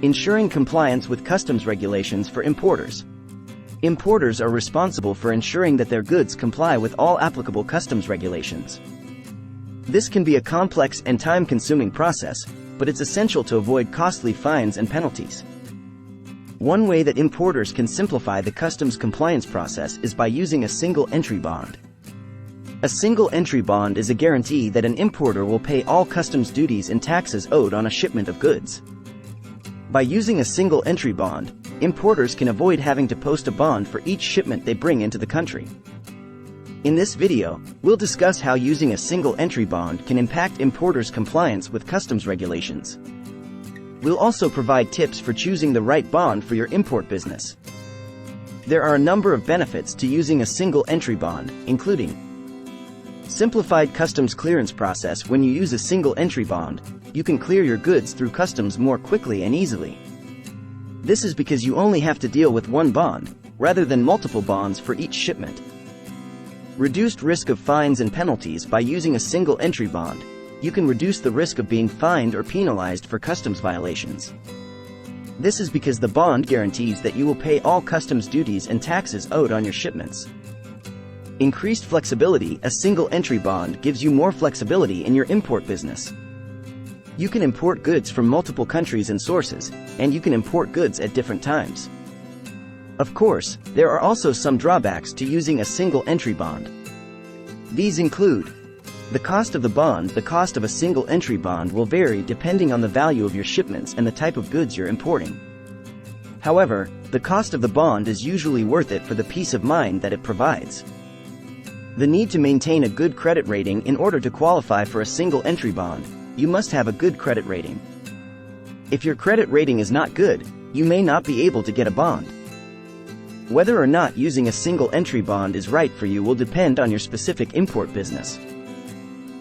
Ensuring compliance with customs regulations for importers. Importers are responsible for ensuring that their goods comply with all applicable customs regulations. This can be a complex and time-consuming process, but it's essential to avoid costly fines and penalties. One way that importers can simplify the customs compliance process is by using a single entry bond. A single entry bond is a guarantee that an importer will pay all customs duties and taxes owed on a shipment of goods. By using a single entry bond, importers can avoid having to post a bond for each shipment they bring into the country. In this video, we'll discuss how using a single entry bond can impact importers' compliance with customs regulations. We'll also provide tips for choosing the right bond for your import business. There are a number of benefits to using a single entry bond, including simplified customs clearance process. When you use a single entry bond, you can clear your goods through customs more quickly and easily. This is because you only have to deal with one bond, rather than multiple bonds for each shipment. Reduced risk of fines and penalties. By using a single entry bond, you can reduce the risk of being fined or penalized for customs violations. This is because the bond guarantees that you will pay all customs duties and taxes owed on your shipments. Increased flexibility. A single entry bond gives you more flexibility in your import business. You can import goods from multiple countries and sources, and you can import goods at different times. Of course, there are also some drawbacks to using a single entry bond. These include the cost of the bond. The cost of a single entry bond will vary depending on the value of your shipments and the type of goods you're importing. However, the cost of the bond is usually worth it for the peace of mind that it provides. The need to maintain a good credit rating. In order to qualify for a single entry bond, you must have a good credit rating. If your credit rating is not good, you may not be able to get a bond. Whether or not using a single entry bond is right for you will depend on your specific import business.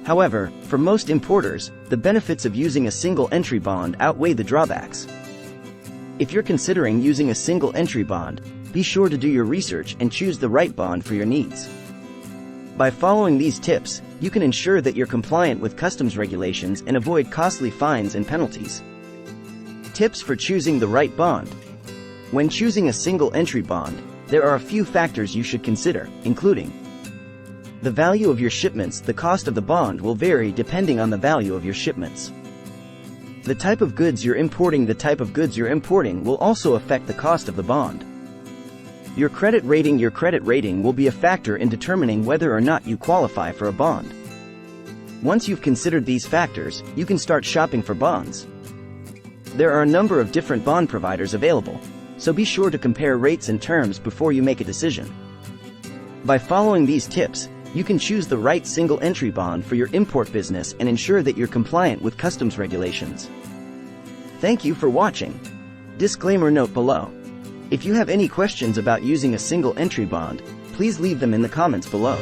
However, for most importers, the benefits of using a single entry bond outweigh the drawbacks. If you're considering using a single entry bond, be sure to do your research and choose the right bond for your needs. By following these tips, you can ensure that you're compliant with customs regulations and avoid costly fines and penalties. Tips for choosing the right bond. When choosing a single entry bond, there are a few factors you should consider, including the value of your shipments. The cost of the bond will vary depending on the value of your shipments. The type of goods you're importing. The type of goods you're importing will also affect the cost of the bond. Your credit rating. Your credit rating will be a factor in determining whether or not you qualify for a bond. Once you've considered these factors, you can start shopping for bonds. There are a number of different bond providers available, so be sure to compare rates and terms before you make a decision. By following these tips, you can choose the right single entry bond for your import business and ensure that you're compliant with customs regulations. Thank you for watching. Disclaimer note below. If you have any questions about using a single entry bond, please leave them in the comments below.